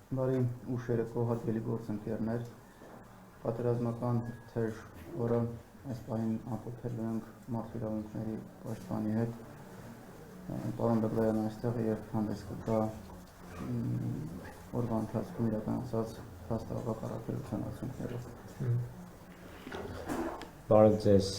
Բարի ուշ երեկո հարգելի գործընկերներ, պատերազմական թեժ օրը այս պահին ամփոփելու ենք մարդու իրավունքների պաշտպանի հետ։ Պարոն Բեգլարյանը այստեղ է եւ հանդես կգա օրվա ընթացքում իրականացած փաստահավաք առաքելության արդյունքներով։ Բարև ձեզ։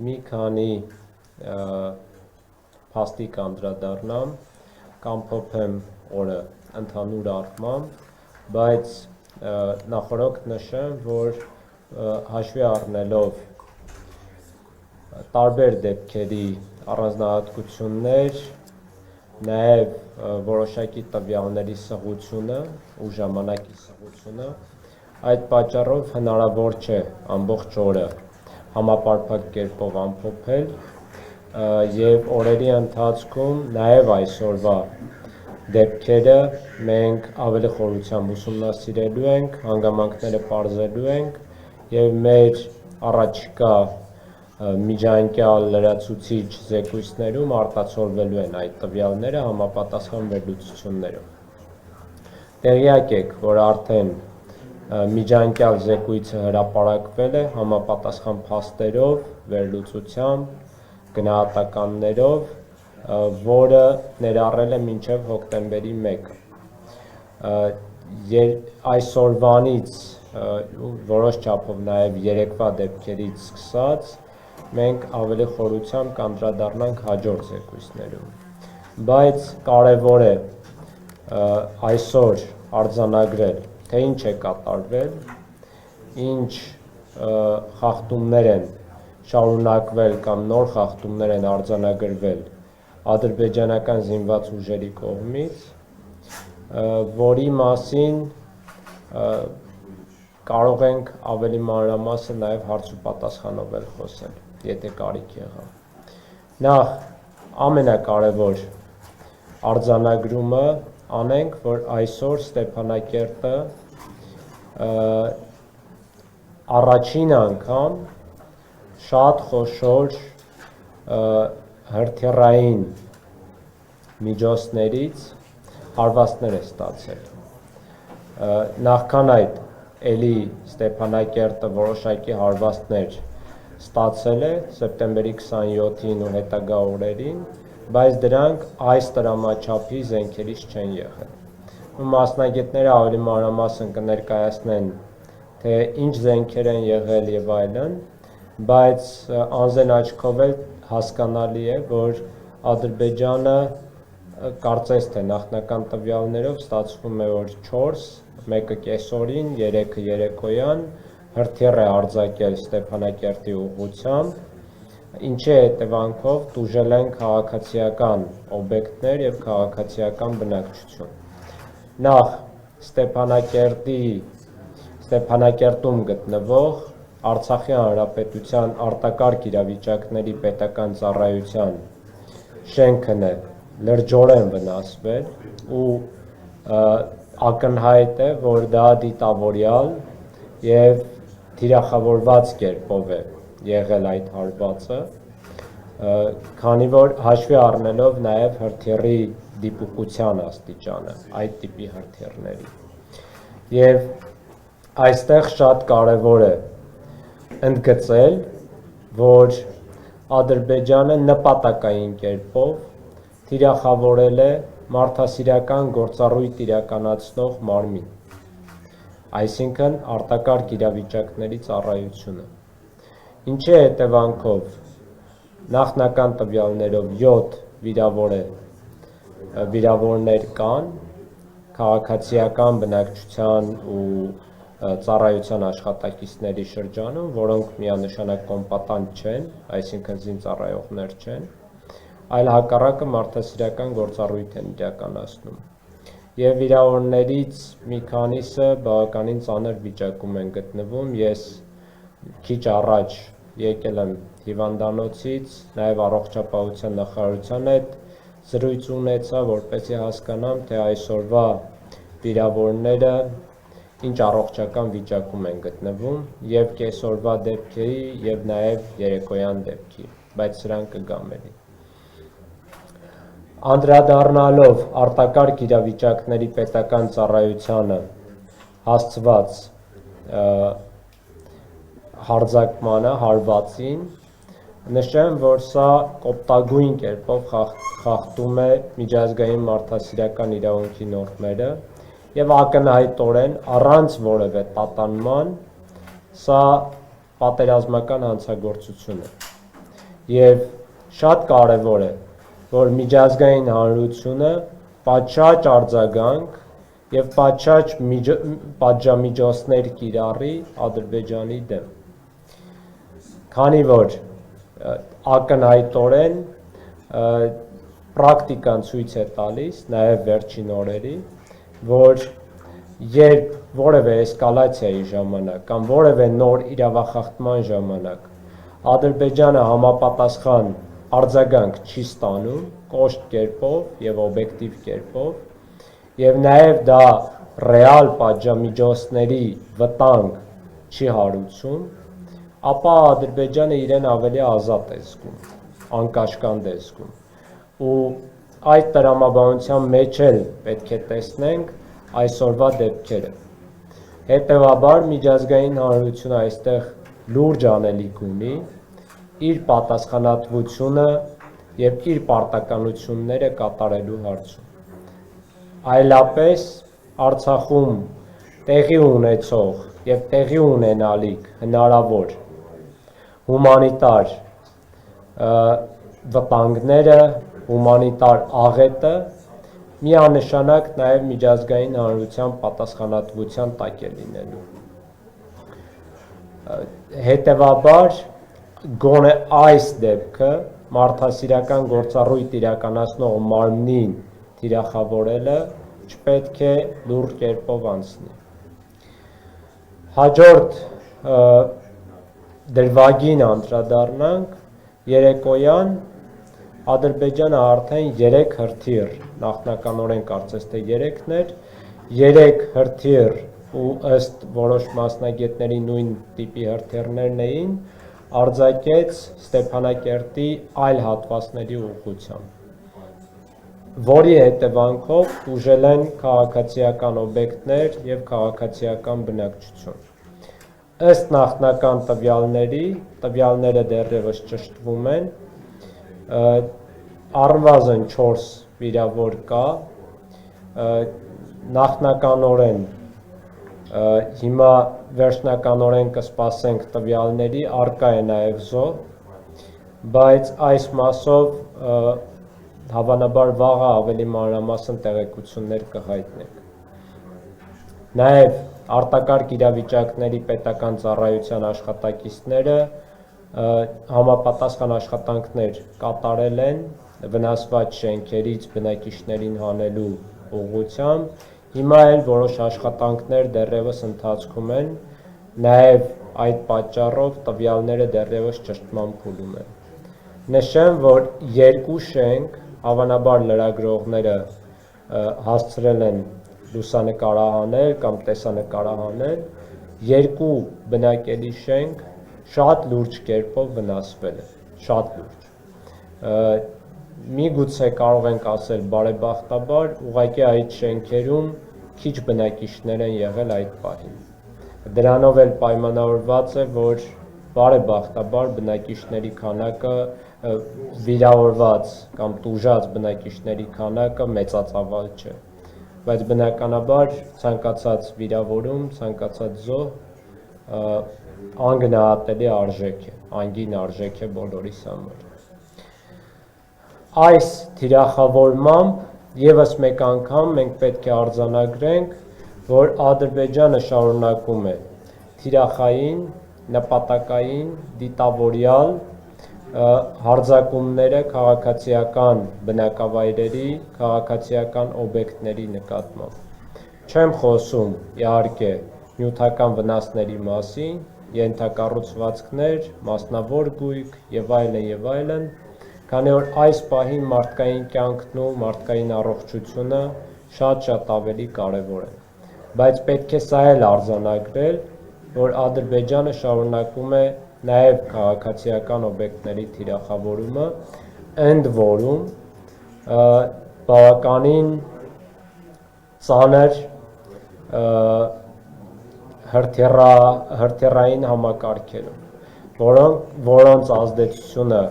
Մի քանի փաստի կանդրադառնամ, կամփոփեմ օրը ընդհանուր առմամբ, բայց նախորդ նշեմ, որ հաշվի առնելով տարբեր դեպքերի առանձնահատկություններ, նաև որոշակի տվյալների սղությունը ու ժամանակի սղությունը, այդ պատճառով հնարավոր չէ ամբողջ օրը համապարփակ կերպով ամփոփել եւ օրերի ընթացքում նաև այսօրվա դեպքերը մենք ավելի խորությամբ ուսումնասիրելու ենք, հանգամանքները պարզելու ենք եւ մեր առաջիկա միջանկյալ լրացուցիչ զեկույցներում արտացոլվելու են այդ տվյալները համապատասխան վերլուծություններով։ Տեղյակ եք, որ արդեն միջանկյալ զեկույցը հրապարակվել է համապատասխան փաստերով, վերլուծությամբ, գնահատականներով, որը ներառել է մինչև հոկտեմբերի 1-ը։ Այսօրվանից որոշ չափով նաև երեկվա դեպքերից սկսած մենք ավելի խորությամբ կանդրադառնանք հաջորդ զեկույցներում։ Բայց կարևոր է այսօր արձանագրել, թե ինչ է կատարվել, ինչ խախտումներ են շարունակվել կամ նոր խախտումներ են արձանագրվել ադրբեջանական զինված ուժերի կողմից, որի մասին կարող ենք ավելի մանրամասն նաև հարց ու պատասխանով էլ խոսել, եթե կարիք եղա։ Նախ ամենակարևոր արձանագրումը անենք, որ այսօր Ստեփանակերտը առաջին անգամ շատ խոշոր հրթիռային միջոցներից հարվածներ է ստացել։ Նախքան այդ էլի Ստեփանակերտը որոշակի հարվածներ ստացել է սեպտեմբերի 27-ին ու հետագա օրերին, բայց դրանք այս տրամաչափի զենքերից չեն եղել։ Մասնագետները ավելի մանրամասն կներկայացնեն, թե ինչ զենքեր են եղել եւ այլն, բայց անզեն աչքով էլ հասկանալի է, որ Ադրբեջանը կարծես թե նախնական տվյալներով ստացվում է, որ 4, մեկը կեսօրին, 3-ը երեկոյան հրթիռ է արձակել Ստեփանակերտի ուղղությամբ, ինչի հետևանքով տուժել են քաղաքացիական օբյեկտներ եւ քաղաքացիական բնակչություն։ Նախ Ստեփանակերտում գտնվող Արցախի Հանրապետության արտակարգ իրավիճակների պետական ծառայության շենքն է լրջորեն վնասվել ու ակնհայտ է, որ դա դիտավորյալ եւ թիրախավորված կերպով է եղել այդ հարվածը, քանի որ հաշվի առնելով նաեւ հրթիռի դիպուկության աստիճանը այդ տիպի հրթիռների։ Եվ այստեղ շատ կարևոր է ընդգծել, որ Ադրբեջանը նպատակային կերպով թիրախավորել է մարդասիրական գործառույթ իրականացնող մարմին, այսինքն արտակարգ իրավիճակների ծառայությունը, ինչի հետևանքով նախնական տվյալներով 7 վիրավորներ կան քաղաքացիական բնակչության ու ծառայության աշխատակիցների շրջանում, որոնք միանշանակ կոմպատանտ չեն, այսինքն զինծառայողներ չեն, այլ հակառակը մարդասիրական գործառույթ են իրականացնում։ Եվ վիրավորներից մի քանիսը բավականին ծանր վիճակում են գտնվում։ Ես քիչ առաջ եկել եմ հիվանդանոցից, նաև առողջապահության նախարարության հետ զրույց ունեցա, որպեսզի հասկանամ, թե այսօրվա վիրավորները ինչ առողջական վիճակում են գտնվում եւ կեսօրվա դեպքերի եւ նաեւ երեկոյան դեպքի, բայց սրանք կգամ էլի։ անդրադառնալով արտակարգ իրավիճակների պետական ծառայությանը հասցված հարձակմանը, հարվածին, նշեմ, որ սա կոպտագույն կերպով խախտում է միջազգային մարդասիրական իրավունքի նորմերը եւ ակնհայտորեն առանց որևէ տատանման սա պատերազմական հանցագործություն է եւ շատ կարեւոր է, որ միջազգային հանրությունը պատշաճ արձագանք եւ պատշաճ պատժամիջոցներ կիրառի Ադրբեջանի դեմ, քանի որ ակնհայտորեն պրակտիկան ցույց է տալիս նաեւ վերջին օրերի, որ երբ որևէ էսկալացիայի ժամանակ կամ որևէ նոր իրավախախտման ժամանակ Ադրբեջանը համապատասխան արձագանք չի ստանում կոշտ կերպով եւ օբյեկտիվ կերպով եւ նաեւ դա ռեալ պատժամիջոցների վտանգ չի հարուցում, ապա Ադրբեջանը իրեն ավելի ազատ է զգում, անկաշկանդ է զգում ու այդ տրամաբանության մեջ էլ պետք է տեսնենք այսօրվա դեպքերը։ Հետևաբար միջազգային հանրությունը այստեղ լուրջ անելիք ունի իր պատասխանատվությունը եւ իր պարտականությունները կատարելու հարցում։ Այլապես Արցախում տեղի ունեցող եւ տեղի ունենալիք հնարավոր հումանիտար վտանգները, հումանիտար աղետը միանշանակ նաեւ միջազգային հանրության պատասխանատվության տակ է լինելու։ Հետևաբար գոնե այս դեպքը մարդասիրական գործառույթ իրականացնող մարմնին թիրախավորելը չպետք է լուրջ կերպով անցնի։ Հաջորդ դրվագին անդրադառնանք, երեկոյան Ադրբեջանը արդեն 3 հրթիռ, նախնականորեն կարծես թե 3-ն էր, 3 հրթիռ ու ըստ որոշ մասնագետների նույն տիպի հրթիռներն էին, արձակեց Ստեփանակերտի այլ հատվածների ուղղությամբ, որի հետևանքով ուժել են քաղաքացիական օբյեկտներ եւ քաղաքացիական բնակչություն։ Ըստ նախնական տվյալների, տվյալները դեռևս ճշտվում են, առնվազն 4 վիրավոր կա, նախնականորեն հիմա վերջնականորեն կսպասենք տվյալների, առկա է նաև զոհ, բայց այս մասով հավանաբար վաղը ավելի մանրամասն տեղեկություններ կհայտնենք։ Նաև արտակարգ իրավիճակների պետական ծառայության աշխատակիցները համապատասխան աշխատանքներ կատարել են վնասված շենքերից բնակիչներին հանելու ուղղությամբ, հիմա էլ որոշ աշխատանքներ դեռևս ընթացքում են, նաև այդ պատճառով տվյալները դեռևս ճշտման փուլում են։ Նշեմ, որ 2 շենք, հավանաբար լրագրողները հասցրել են լուսանկարահանել կամ տեսանկարահանել, 2 բնակելի շենք շատ լուրջ կերպով վնասվել է, շատ լուրջ։ Միգուցե կարող ենք ասել բարեբախտաբար, ուղղակի այդ շենքերում քիչ բնակիչներ են եղել այդ պահին։ Դրանով էլ պայմանավորված է, որ բարեբախտաբար բնակիչների քանակը վիրավորված կամ տուժած բնակիչների քանակը մեծածավալ չէ, բայց բնականաբար ցանկացած վիրավորում, ցանկացած զոհ անգնահատելի արժեք է, անգին արժեք է բոլորիս համար։ Այս թիրախավորմամբ եւս մեկ անգամ մենք պետք է արձանագրենք, որ Ադրբեջանը շարունակում է թիրախային, նպատակային, դիտավորյալ հարձակումները քաղաքացիական բնակավայրերի, քաղաքացիական օբյեկտների նկատմամբ։ Չեմ խոսում իհարկե նյութական վնասների մասին, ենթակառուցվածքներ, մասնավոր գույք եւ այլն, քանի որ այս պահին մարդկային կյանքն ու մարդկային առողջությունը շատ ավելի կարևոր են։ Բայց պետք է սա էլ արձանագրել, որ Ադրբեջանը շարունակում է նաև քաղաքացիական օբյեկտների թիրախավորումը, ընդ որում բավականին ծանր հրթիռային համակարգերով, որոնց ազդեցությունը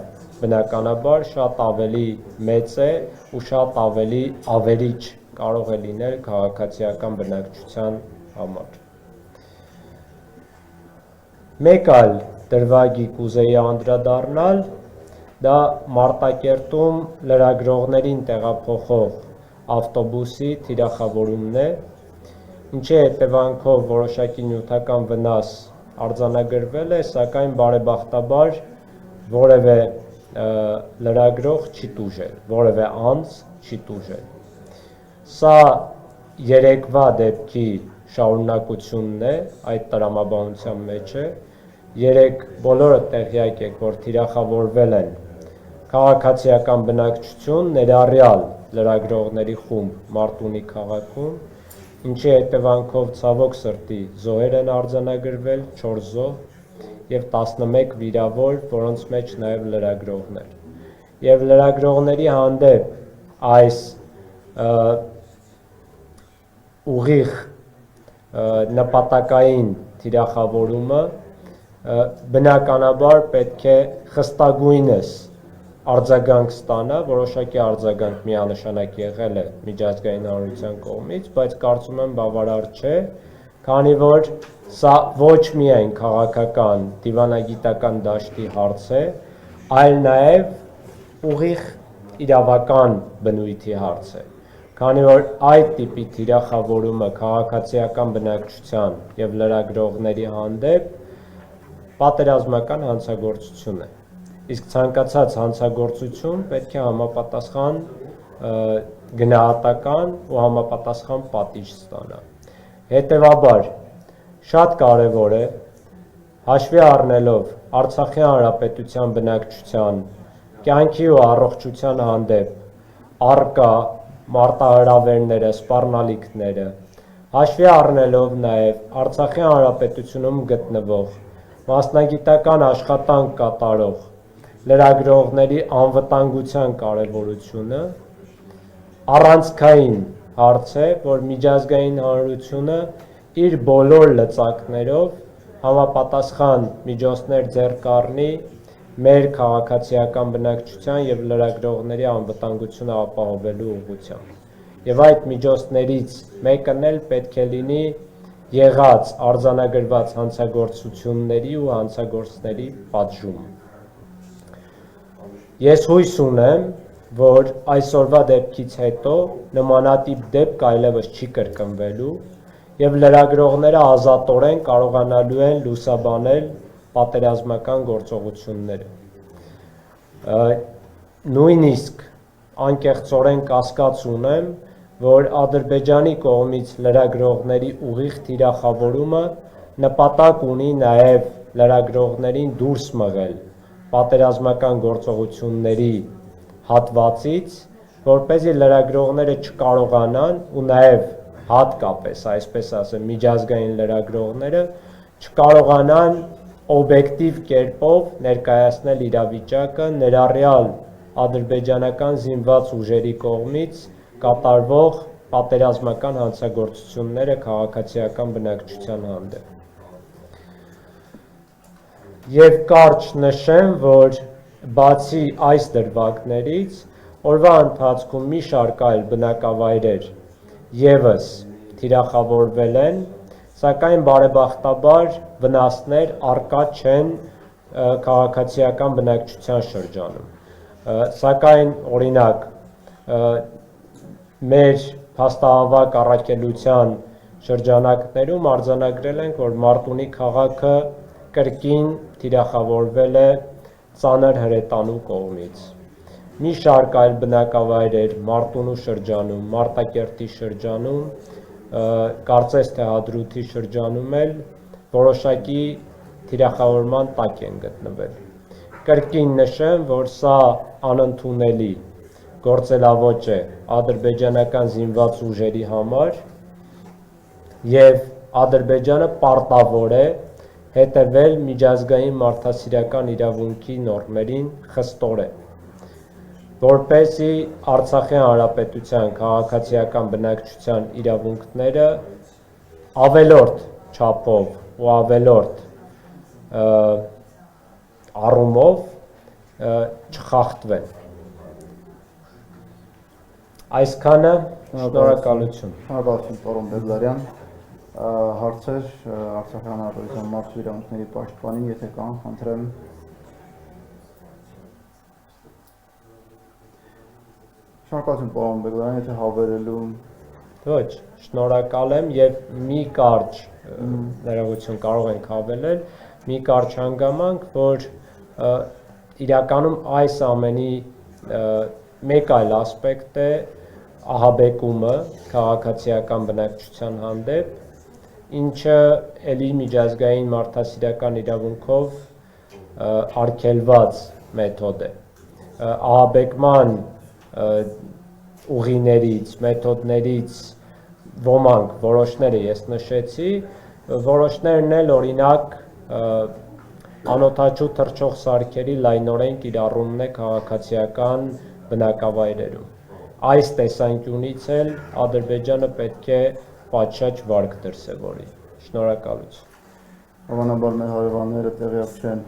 բնականաբար շատ ավելի մեծ է ու շատ ավելի ավերիչ կարող է լինել քաղաքացիական բնակչության համար։ Մեկ այլ դրվագի կուզեի անդրադառնալ, դա Մարտակերտում լրագրողներին տեղափոխող ավտոբուսի թիրախավորումն է, ինչի հետևանքով որոշակի նյութական վնաս արձանագրվել է, սակայն բարեբախտաբար որևէ լրագրող չի տուժել, որևէ անձ չի տուժել։ Սա երեկվա դեպքի շարունակությունն է, այդ տրամաբանության մեջ է, երեք բոլորը տեղյակ եք, որ թիրախավորվել են քաղաքացիական բնակչություն, ներառյալ լրագրողների խումբ Մարտունի քաղաքում, ինչի հետևանքով ցավոք սրտի զոհեր են արձանագրվել, 4 զոհ և 11 վիրավոր, որոնց մեջ նաև լրագրողներ։ Եվ լրագրողների հանդեպ այս ուղիղ նպատակային թիրախավորումը բնականաբար պետք է խստագույնս արձագանք ստանա, որոշակի արձագանք միանշանակ եղել է միջազգային հանրության կողմից, բայց կարծում եմ բավարար չէ, քանի որ սա ոչ միայն քաղաքական, դիվանագիտական դաշտի հարց է, այլ նաև ուղիղ իրավական բնույթի հարց է, քանի որ այդ տիպի թիրախավորումը քաղաքացիական բնակչության և լրագրողների հանդեպ պատերազմական հանցագործություն է։ Իսկ ցանկացած հանցագործություն պետք է համապատասխան գնահատական ու համապատասխան պատիժ ստանա։ Հետևաբար, շատ կարևոր է հաշվի առնելով Արցախի Հանրապետության բնակչության կյանքի ու առողջության հանդեպ առկա մարտահրավերները, սպառնալիքները, հաշվի առնելով նաև Արցախի Հանրապետությունում գտնվող մասնագիտական աշխատանք կատարող լրագրողների անվտանգության կարևորությունը, առանցքային հարց է, որ միջազգային հանրությունը իր բոլոր լծակներով համապատասխան միջոցներ ձեռք առնի մեր քաղաքացիական բնակչության և լրագրողների անվտանգությունը ապահովելու ուղղությամբ։ Եվ այդ միջոցներից մեկն էլ պետք է լինի եղած արձանագրված հանցագործությունների ու հանցագործների պատժումը։ Ես հույս ունեմ, որ այսօրվա դեպքից հետո նմանատիպ դեպք այլևս չի կրկնվելու և լրագրողները ազատորեն կարողանալու են լուսաբանել պատերազմական գործողությունները։ Նույնիսկ անկեղծորեն կասկած ունեմ, որ Ադրբեջանի կողմից լրագրողների ուղիղ թիրախավորումը նպատակ ունի նաև լրագրողներին դուրս մղել պատերազմական գործողությունների հատվածից, որպեսզի լրագրողները չկարողանան ու նաև հատկապես, այսպես ասեմ, միջազգային լրագրողները չկարողանան օբյեկտիվ կերպով ներկայացնել իրավիճակը, ներառյալ ադրբեջանական զինված ուժերի կողմից կատարվող պատերազմական հանցագործությունները քաղաքացիական բնակչության հանդեպ։ Եվ կարճ նշեմ, որ բացի այս դրվագներից, օրվա ընթացքում մի շարք այլ բնակավայրեր ևս թիրախավորվել են, սակայն բարեբախտաբար վնասներ առկա չեն քաղաքացիական բնակչության շրջանում։ Սակայն օրինակ մեր փաստահավաք առաքելության շրջանակներում արձանագրել ենք, որ Մարտունի քաղաքը կրկին թիրախավորվել է ծանր հրետանու կողմից։ Մի շարք այլ բնակավայրեր Մարտունու շրջանում, Մարտակերտի շրջանում, կարծես թե Հադրութի շրջանում էլ որոշակի թիրախավորման տակ են գտնվել։ Կրկին նշեմ, որ սա անընդունելի գործելաոճ է ադրբեջանական զինված ուժերի համար և Ադրբեջանը պարտավոր է հետևել միջազգային մարդասիրական իրավունքի նորմերին խստորեն։ որպեսզի Արցախի հանրապետության քաղաքացիական բնակչության իրավունքները ավելորդ չափով ու ավելորդ առումով չխախտվեն։ Այսքանը շնորհակալություն։ Շնորհակալություն պարոն Բեգլարյան։ Հարցեր Արցախի հանրապետության մարդու իրավունքների պաշտպանին, եթե կան, խնդրեմ։ Շնորհակալություն պարոն Բեգլարյան, եթե հավերելու։ Ոչ, շնորհակալ եմ եւ մի կարճ ներողություն կարող ենք հավելել, մի կարճ հանգամանք, որ իրականում այս ամենի մեկ այլ ասպեկտ է ահաբեկումը քաղաքացիական բնակչության հանդեպ, ինչը ելի միջազգային մարդասիրական իրավունքով արգելված մեթոդ է։ Ահաբեկման ուղիներից, մեթոդներից ոմանք, որոշները ես նշեցի, որոշներն էլ օրինակ անօդաչու թռչող սարքերի լայնորեն կիրառումն է քաղաքացիական բնակավայրերում։ Այս տեսանկյունից էլ Ադրբեջանը պետք է պատշաճ վարք դրսևորի։ Շնորհակալություն։ Հավանաբար մեր հարևանները տեղյակ չեն